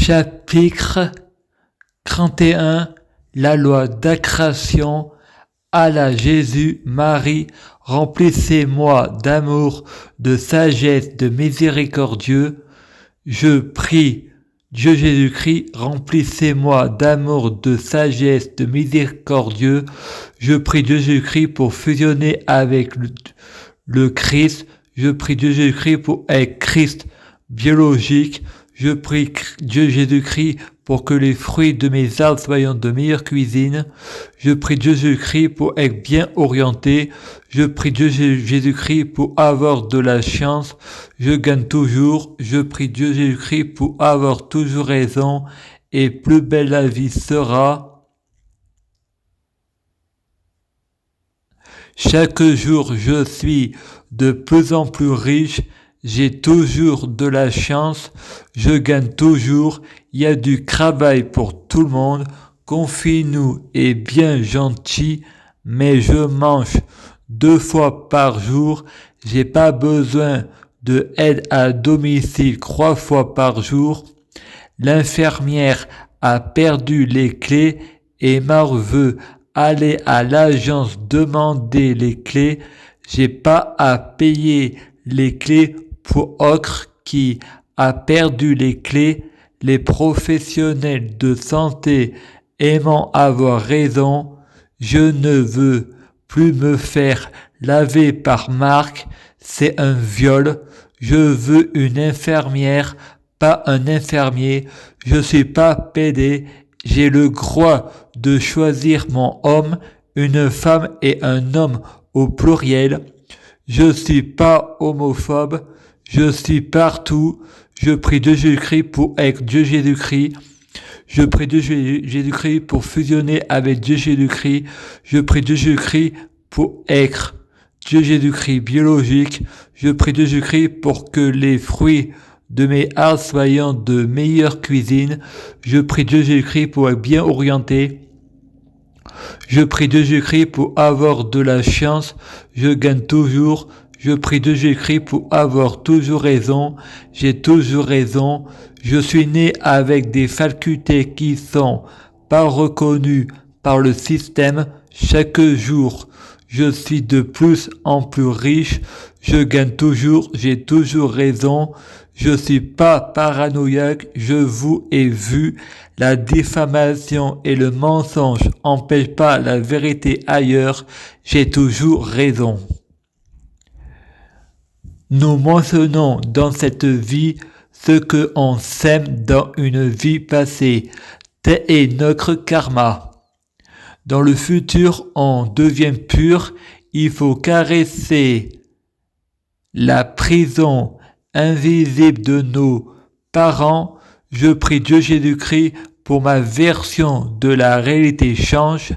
Chapitre 31. La loi d'accrétion. À la Jésus, Marie, remplissez-moi d'amour, de sagesse, de miséricordieux. Je prie, Dieu Jésus-Christ, remplissez-moi d'amour, de sagesse, de miséricordieux. Je prie Dieu Jésus-Christ pour fusionner avec le Christ. Je prie Dieu Jésus-Christ pour être Christ biologique. Je prie Dieu Jésus-Christ pour que les fruits de mes arbres soient de meilleure cuisine. Je prie Dieu Jésus-Christ pour être bien orienté. Je prie Dieu Jésus-Christ pour avoir de la chance. Je gagne toujours. Je prie Dieu Jésus-Christ pour avoir toujours raison. Et plus belle la vie sera. Chaque jour, je suis de plus en plus riche. J'ai toujours de la chance, je gagne toujours, il y a du travail pour tout le monde, confie-nous est bien gentil, mais je mange 2 fois par jour, j'ai pas besoin de aide à domicile 3 fois par jour. L'infirmière a perdu les clés et Mar veut aller à l'agence demander les clés, j'ai pas à payer les clés pour Ocre qui a perdu les clés, les professionnels de santé aimant avoir raison, je ne veux plus me faire laver par Marc, c'est un viol, je veux une infirmière, pas un infirmier, je suis pas pédé, j'ai le droit de choisir mon homme, une femme et un homme au pluriel, je suis pas homophobe, je suis partout, je prie Dieu Jésus-Christ pour être Dieu Jésus-Christ, je prie Dieu Jésus-Christ pour fusionner avec Dieu Jésus-Christ, je prie Dieu Jésus-Christ pour être Dieu Jésus-Christ biologique, je prie Dieu Jésus-Christ pour que les fruits de mes arbres soient de meilleure cuisine, je prie Dieu Jésus-Christ pour être bien orienté, je prie Dieu Jésus-Christ pour avoir de la chance, je gagne toujours, je prie Dieu Jésus-Christ pour avoir toujours raison, j'ai toujours raison, je suis né avec des facultés qui sont pas reconnues par le système, chaque jour je suis de plus en plus riche, je gagne toujours, j'ai toujours raison, je suis pas paranoïaque, je vous ai vu, la diffamation et le mensonge empêchent pas la vérité ailleurs, j'ai toujours raison. Nous mentionnons dans cette vie ce que on sème dans une vie passée. Tel est notre karma. Dans le futur, on devient pur. Il faut caresser la prison invisible de nos parents. Je prie Dieu Jésus-Christ pour ma version de la réalité change.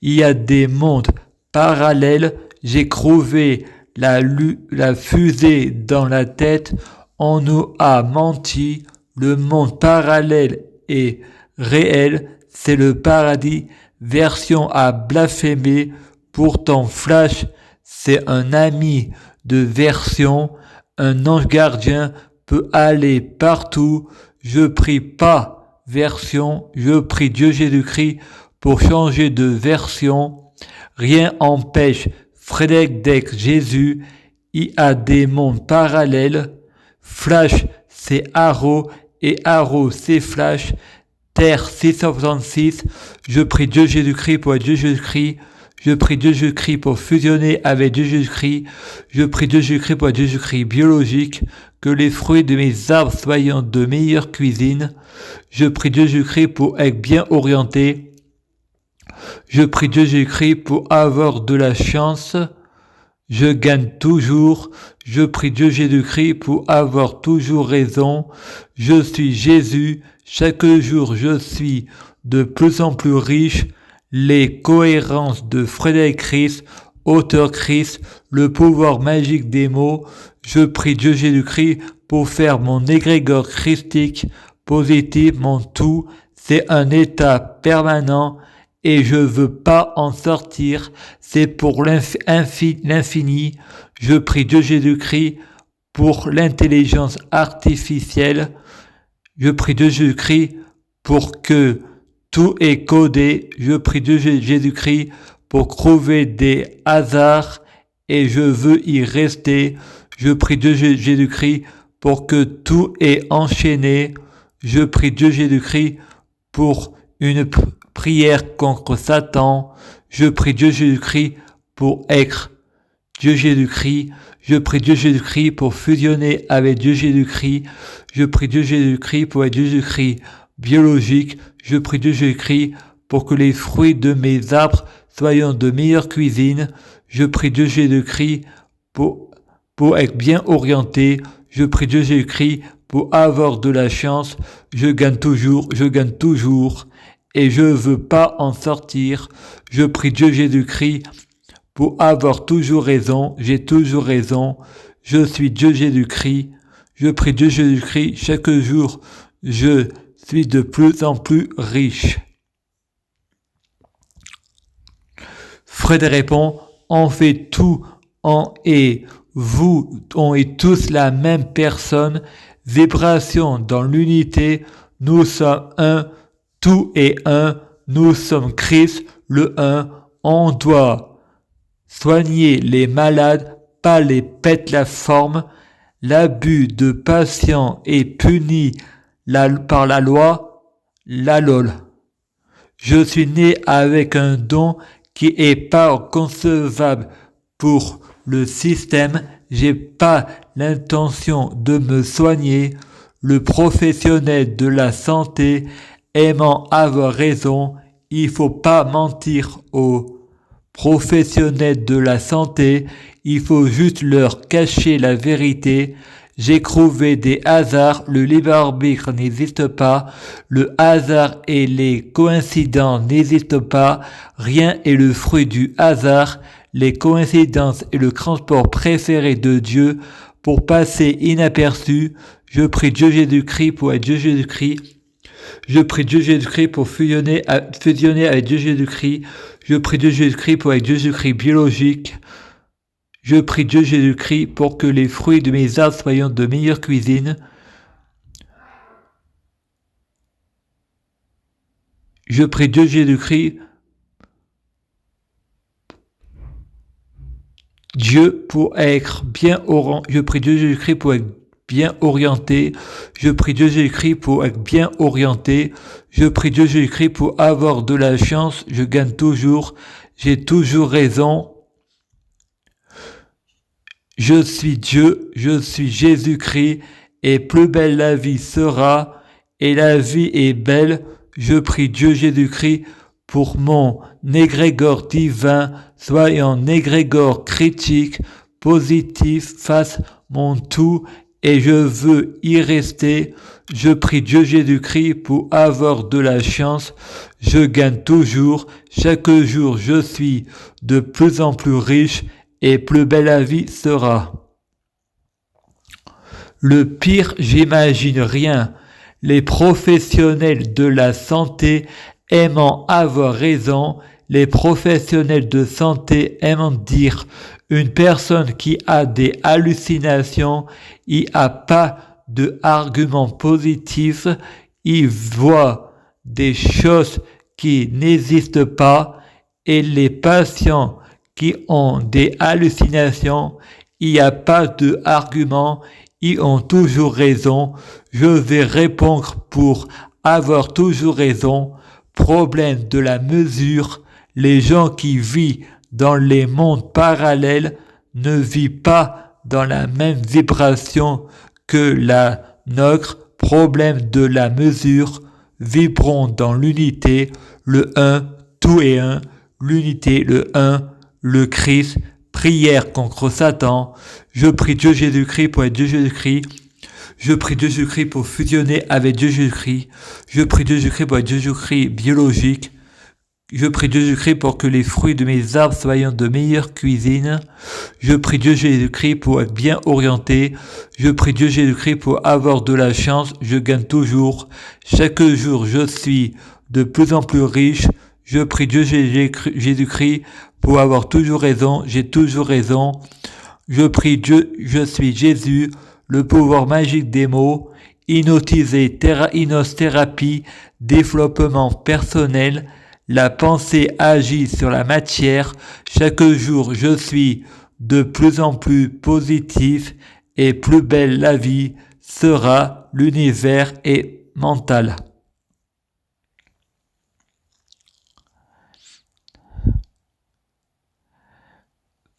Il y a des mondes parallèles. J'ai trouvé la fusée dans la tête, on nous a menti, le monde parallèle est réel, c'est le paradis, version à blasphémer, pourtant Flash, c'est un ami de version, un ange gardien peut aller partout, je prie pas version, je prie Dieu Jésus-Christ pour changer de version, rien empêche Frédéric d'être Jésus, il a des mondes parallèles, Flash c'est Arrow et Arrow c'est Flash, Terre 666, je prie Dieu Jésus-Christ pour être Dieu Jésus-Christ, je prie Dieu Jésus-Christ pour fusionner avec Dieu Jésus-Christ, je prie Dieu Jésus-Christ pour être Dieu Jésus-Christ biologique, que les fruits de mes arbres soient de meilleure cuisine, je prie Dieu Jésus-Christ pour être bien orienté, je prie Dieu Jésus-Christ pour avoir de la chance, je gagne toujours, je prie Dieu Jésus-Christ pour avoir toujours raison, je suis Jésus, chaque jour je suis de plus en plus riche, les cohérences de Frédéric Christ, auteur Christ, le pouvoir magique des mots, je prie Dieu Jésus-Christ pour faire mon égrégore christique, positif, mon tout, c'est un état permanent, et je veux pas en sortir, c'est pour l'infini, je prie Dieu Jésus-Christ pour l'intelligence artificielle, Je prie Dieu Jésus-Christ pour que tout est codé. Je prie Dieu Jésus-Christ pour trouver des hasards et je veux y rester. Je prie Dieu Jésus-Christ pour que tout est enchaîné. Je prie Dieu Jésus-Christ pour une prière contre Satan. Je prie Dieu Jésus-Christ pour être Dieu Jésus-Christ. Je prie Dieu Jésus-Christ pour fusionner avec Dieu Jésus-Christ. Je prie Dieu Jésus-Christ pour être Dieu Jésus-Christ biologique. Je prie Dieu Jésus-Christ pour que les fruits de mes arbres soient de meilleure cuisine. Je prie Dieu Jésus-Christ pour être bien orienté. Je prie Dieu Jésus-Christ pour avoir de la chance. Je gagne toujours. Et je veux pas en sortir. Je prie Dieu Jésus-Christ pour avoir toujours raison. J'ai toujours raison. Je suis Dieu Jésus-Christ. Je prie Dieu Jésus-Christ. Chaque jour, je suis de plus en plus riche. Fred répond, on fait tout, on est tous la même personne, vibration dans l'unité, nous sommes un, tout est un, nous sommes Christ, le un, on doit soigner les malades, pas les pète la forme, l'abus de patient est puni par la loi, la lol. Je suis né avec un don qui est pas concevable pour le système, j'ai pas l'intention de me soigner, le professionnel de la santé aimant avoir raison, il faut pas mentir aux professionnels de la santé, il faut juste leur cacher la vérité. J'ai trouvé des hasards, le libre arbitre n'existe pas, le hasard et les coïncidences n'existent pas, rien est le fruit du hasard, les coïncidences est le transport préféré de Dieu pour passer inaperçu. Je prie Dieu Jésus-Christ pour être Dieu Jésus-Christ. Je prie Dieu Jésus-Christ pour fusionner avec Dieu Jésus-Christ. Je prie Dieu Jésus-Christ pour être Dieu Jésus-Christ biologique. Je prie Dieu Jésus-Christ pour que les fruits de mes arbres soient de meilleure cuisine. Je prie Dieu Jésus-Christ, Dieu pour être bien orienté. Je prie Dieu Jésus-Christ pour être bien orienté. Je prie Dieu Jésus-Christ pour être bien orienté. Je prie Dieu Jésus-Christ pour avoir de la chance. Je gagne toujours. J'ai toujours raison. Je suis Dieu, je suis Jésus-Christ, et plus belle la vie sera, et la vie est belle. Je prie Dieu Jésus-Christ pour mon égrégore divin, soyant égrégore critique, positif, fasse mon tout, et je veux y rester. Je prie Dieu Jésus-Christ pour avoir de la chance. Je gagne toujours. Chaque jour, je suis de plus en plus riche, et plus belle la vie sera. Le pire, j'imagine rien. Les professionnels de la santé aimant avoir raison, les professionnels de santé aimant dire une personne qui a des hallucinations, il a pas de argument positif, il voit des choses qui n'existent pas, et les patients qui ont des hallucinations, il n'y a pas de argument, ils ont toujours raison. Je vais répondre pour avoir toujours raison. Problème de la mesure, les gens qui vivent dans les mondes parallèles ne vivent pas dans la même vibration que la nôtre. Problème de la mesure, vibrons dans l'unité, le un, tout est un, l'unité, le un, le Christ, prière contre Satan. Je prie Dieu Jésus-Christ pour être Dieu Jésus-Christ. Je prie Dieu Jésus-Christ pour fusionner avec Dieu Jésus-Christ. Je prie Dieu Jésus-Christ pour être Dieu Jésus-Christ biologique. Je prie Dieu Jésus-Christ pour que les fruits de mes arbres soient de meilleure cuisine. Je prie Dieu Jésus-Christ pour être bien orienté. Je prie Dieu Jésus-Christ pour avoir de la chance. Je gagne toujours. Chaque jour, je suis de plus en plus riche. Je prie Dieu Jésus-Christ pour avoir toujours raison. J'ai toujours raison. Je prie Dieu, je suis Jésus, le pouvoir magique des mots. Thérapie, développement personnel. La pensée agit sur la matière. Chaque jour, je suis de plus en plus positif et plus belle la vie sera. L'univers est mental.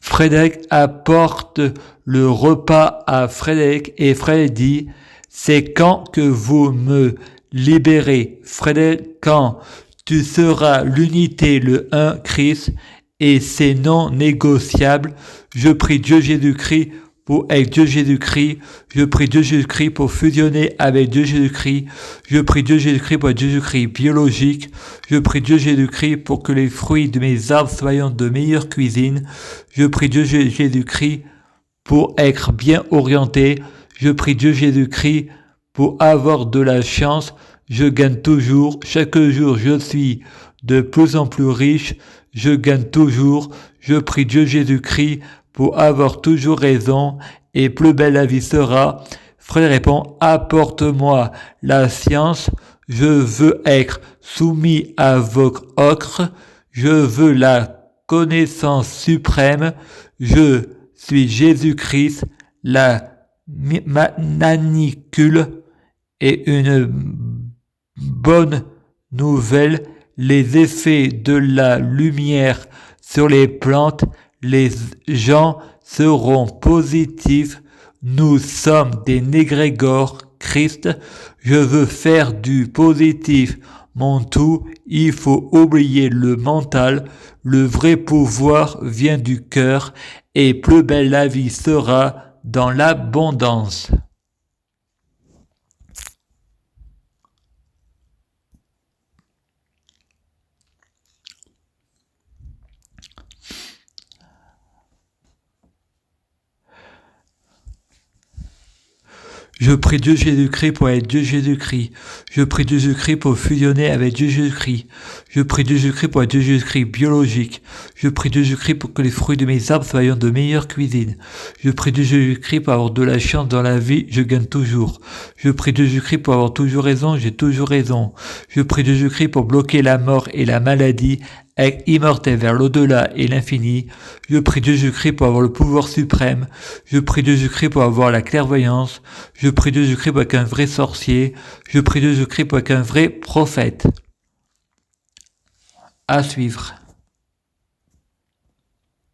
Frédéric apporte le repas à Frédéric et Frédéric dit « C'est quand que vous me libérez, Frédéric, quand tu seras l'unité, le un Christ, et c'est non négociable. Je prie Dieu Jésus-Christ pour être Dieu Jésus-Christ. Je prie Dieu Jésus-Christ pour fusionner avec Dieu Jésus-Christ. Je prie Dieu Jésus-Christ pour être Dieu Jésus-Christ biologique. Je prie Dieu Jésus-Christ pour que les fruits de mes arbres soient de meilleure cuisine. Je prie Dieu Jésus-Christ pour être bien orienté. Je prie Dieu Jésus-Christ pour avoir de la chance. Je gagne toujours. Chaque jour, je suis de plus en plus riche. Je gagne toujours. Je prie Dieu Jésus-Christ pour avoir toujours raison et plus belle la vie sera. Fred répond, apporte-moi la science. Je veux être soumis à votre ocre. Je veux la connaissance suprême. Je suis Jésus-Christ, la manicule et une bonne nouvelle, les effets de la lumière sur les plantes, les gens seront positifs, nous sommes des négrégores, Christ, je veux faire du positif mon tout, il faut oublier le mental, le vrai pouvoir vient du cœur et plus belle la vie sera dans l'abondance. Je prie Dieu Jésus-Christ pour être Dieu Jésus-Christ. Je prie Dieu Jésus-Christ pour fusionner avec Dieu Jésus-Christ. Je prie Dieu Jésus-Christ pour être Dieu Jésus-Christ biologique. Je prie Dieu Jésus-Christ pour que les fruits de mes arbres soient de meilleure cuisine. Je prie Dieu Jésus-Christ pour avoir de la chance dans la vie, je gagne toujours. Je prie Dieu Jésus-Christ pour avoir toujours raison, j'ai toujours raison. Je prie Dieu Jésus-Christ pour bloquer la mort et la maladie, être immortel vers l'au-delà et l'infini. Je prie Dieu Jésus-Christ pour avoir le pouvoir suprême. Je prie Dieu Jésus-Christ pour avoir la clairvoyance. Je prie Dieu Jésus-Christ pour être un vrai sorcier. Je prie Dieu Jésus-Christ pour être un vrai prophète. À suivre.